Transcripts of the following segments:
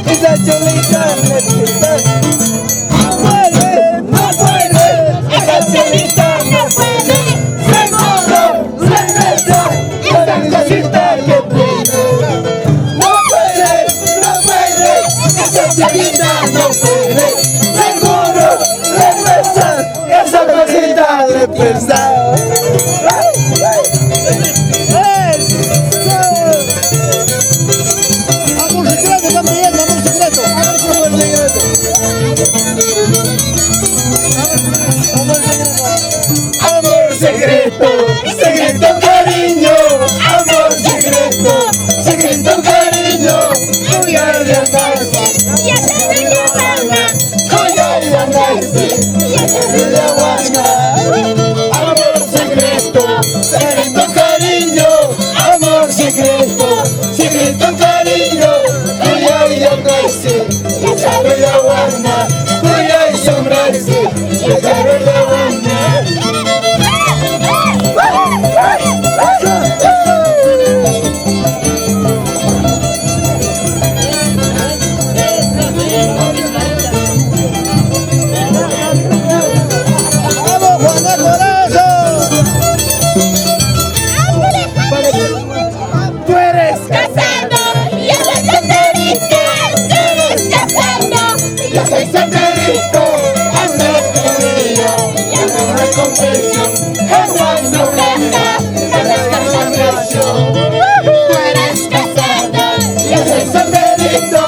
esa cholita me pesa. No puede, esa cholita no puede. Seguro, regresa, esa cosita que tiene. No puede, esa cholita no puede. Seguro, regresa, esa cosita le pesa. Amor secreto, secreto cariño, amor secreto, secreto cariño, collar de andarse, y hacer de la banda, collar de andarse, y hacer de la guasca. Amor secreto, secreto cariño, amor secreto, secreto cariño, collar de andarse, y hacer de la guasca, collar de asombrarse, y hacer de la guasca. Tú eres casado, y yo soy solterito, tú eres casado, y yo soy solterito, ando conmigo, y ando una confesión, cuando casa, eres confesión. tú eres casado, Yo soy solterito,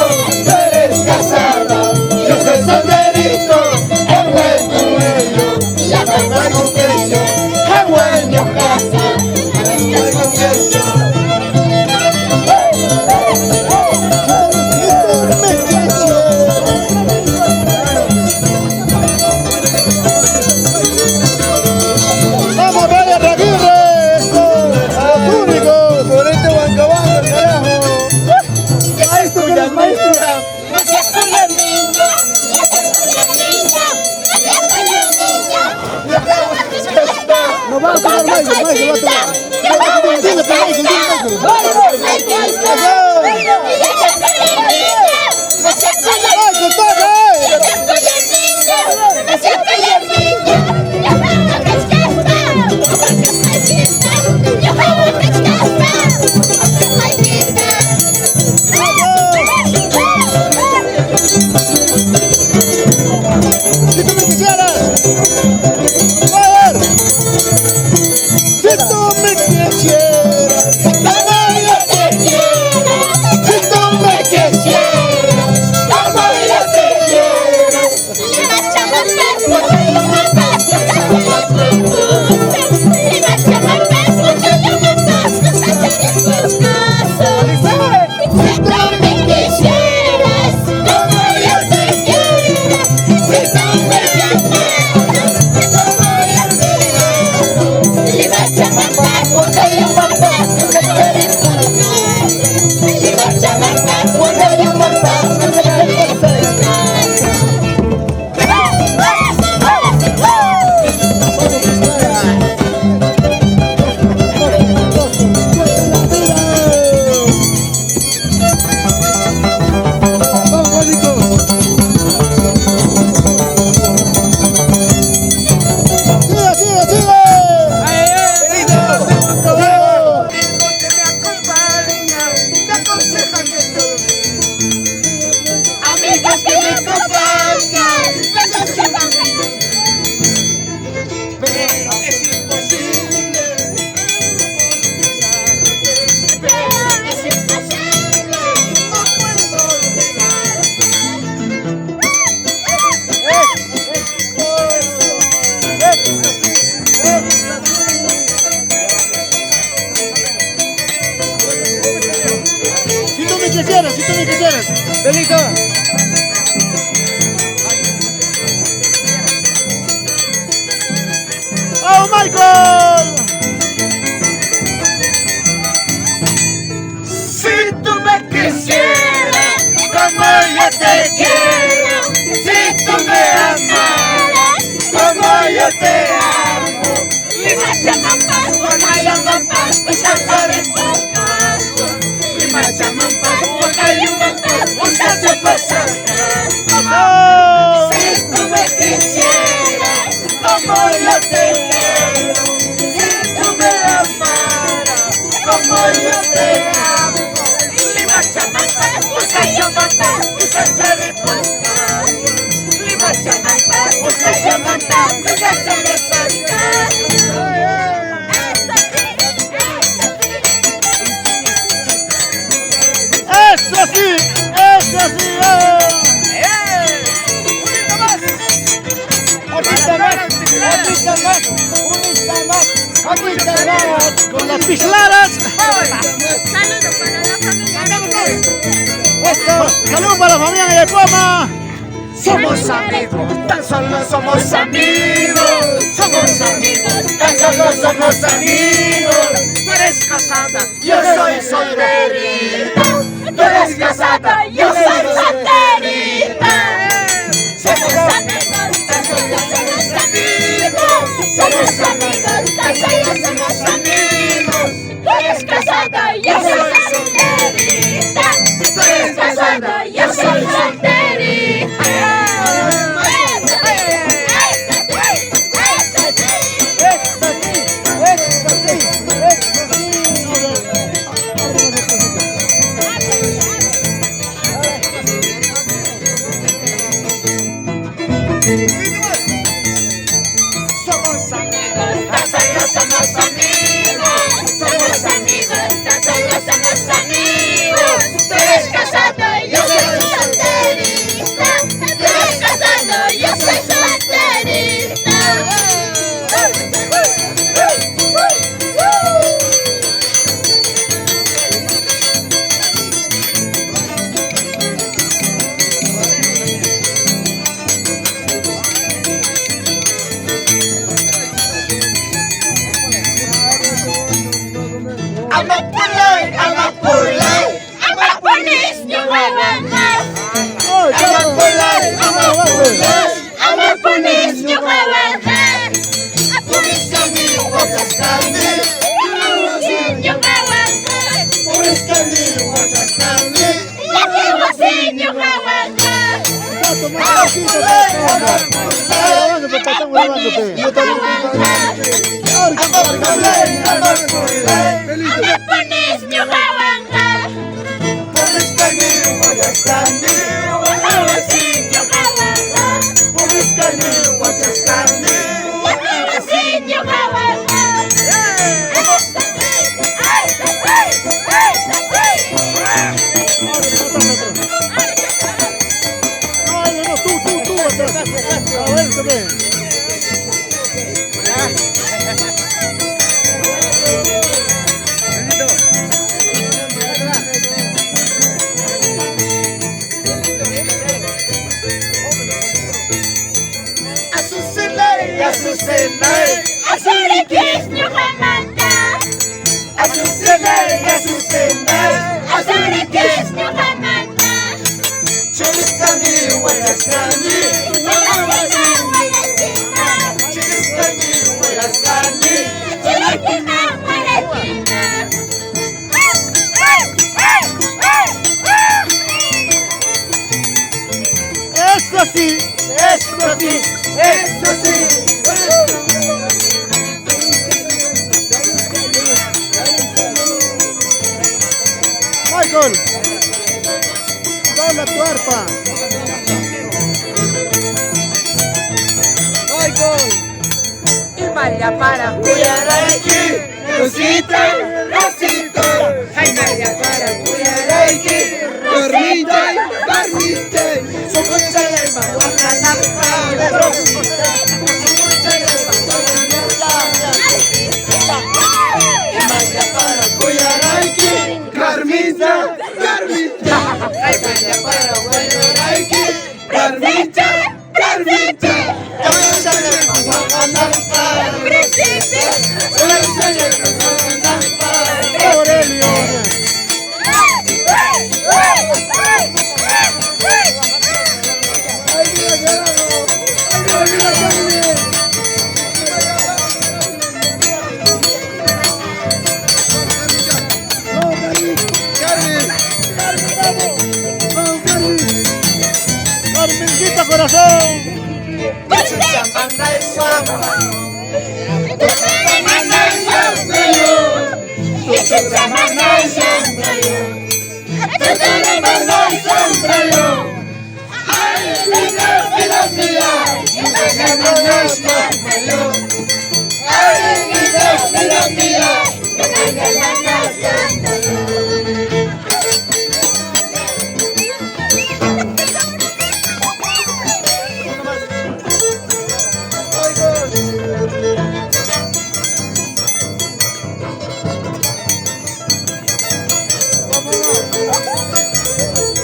tú eres casado, yo soy solterito, envuelto en ello, y ando una confesión, envuelto en casa, eres confesión. ¡Vamos, Raya Raguirre! ¡Los únicos! ¡Por este Huancabamba, carajo! ¡Maestro, que eres maestro! no seas culo niño, no seas culo niño, no seas culo niño, no hagas respuesta, ¡Nos vamos a tocar Michael, Michael, va a tocar! ¡Entiende, pero Michael, entiende, Michael! no seas culo niño, ¡Michael, toca! no seas culo niño, yo juego pescasta, yo juego pescasta, soy linda. ¡Si tú me quisieras! ¡A ver! ¡Si tú me quisieras! Como yo te quiero, Si tú me quisieras, como yo te quiero, le marchamos pesco, yo me paso, le marchamos pesco, yo me paso, si tú me quisieras, como yo te quiero, si tú me quisieras, como yo te quiero, le marchamos pesco, yo me paso, le marchamos pesco, yo me paso, ¡Vamos, Juanico! ¡Siga, siga, siga! ¡Bravo! que me acompañan, me aconsejan que todo amigos que me acompañan, me aconsejan pero es imposible. pero es imposible, No puedo Si tú me quisieras, si tú me quisieras. Delito. ¡Oh, Michael! Si tú me quisieras, como yo te quiero, si tú me amaras, como yo te amo, Si tú me quisieras como yo te quiero, si tú me amaras como yo te amo, lima chamapa, usa chamapa, usa charipusta, lima chamapa, usa chamapa, usa charipusta. Eso sí, eso sí. Con las pisladas. Saludos para la familia de Saludos para la familia de Poma. Somos amigos, tan solo somos amigos. Somos amigos, tan solo somos amigos. Tú eres casada, yo soy solterita. Tú eres casada, yo soy solterita. Somos amigos, tan solo somos amigos. Somos amigos, tan solo somos amigos. Tú eres casada, yo soy solterita. Tú eres casada, yo soy solterita. Somos amigos, tan solo somos amigos. Somos amigos, tan solo somos amigos. Tú eres casado, yo soy solterita. Tú eres casado, yo soy solterita. Amapulay, amapulay, amapulis niyo kawangas. Amapulay, amapulay, amapulis niyo kawangas. Apulis kami, wakas kami, apulis niyo kawangas. Apulis kami, wakas kami, apulis niyo kawangas. Amapulay, amapulay, amapulis niyo kawangas. Amapulay, amapulay, amapulis niyo kawangas. Apulis kami, wakas kami, apulis niyo kawangas. Apulis kami, wakas kami, apulis niyo kawangas. No, tú. A ver, ¿qué ves? Azucenay, azucenay, Azurikis niyo kamanda. azucenay, azucenay, Azurikis niyo kamanda. chulis kami, wakas kami, chulis kami, wakas kami. Eso sí. Eso sí, eso sí. Michael. Dobla tu arpa. Michael. Y Maya para Cuyaraiki, Rosita, Rosita. Ay, Maya para Cuyaraiki, Rosita, Rosita. Sokocha y Maguana, Rosita. Sokocha y Maguana, y Maya para Cuyaraiki, Carmita, Carmita. Ay, Maya para Cuyaraiki, Carmita, Carmita. Sokocha y Maguana, Aurelio. Ay,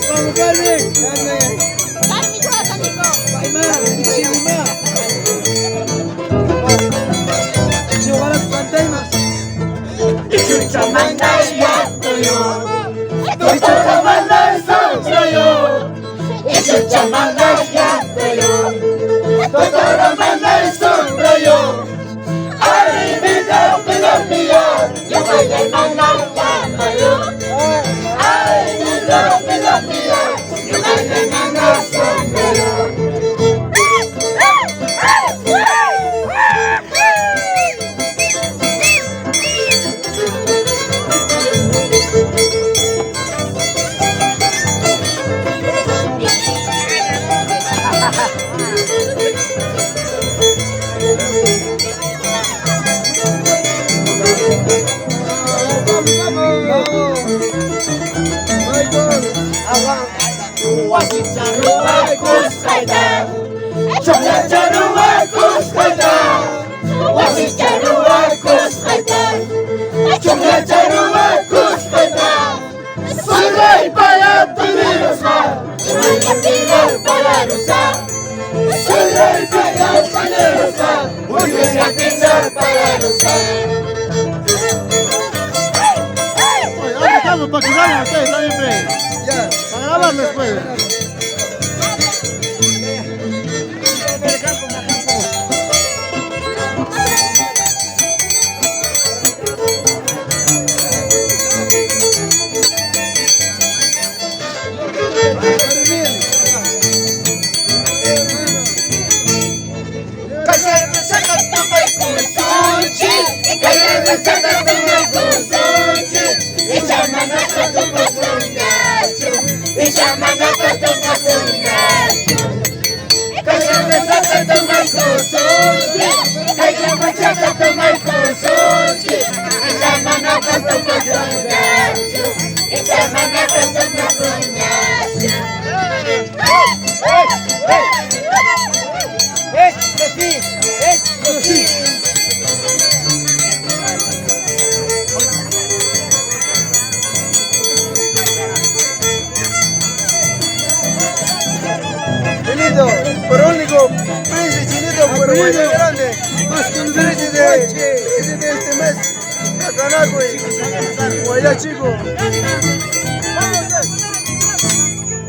Vamos, Carmen. Carmen. Baima, iksi lima. Siwalat pantay mas. Isu mandai yatoyo. Isu mandai soyo. Isu mandai yatoyo. Totoro mandai soyo. Ay, vida, vida mía. Yo voy a mandar yatoyo. Ay, vida, vida mía. Yo voy a mandar soyo. Para que salgan ustedes también, Fred. Ya. Para grabarlo después. Chinito, por único, príncipe Chinito, pero muy grande, más que un príncipe de este mes, Acanagüe, Guayá Chico.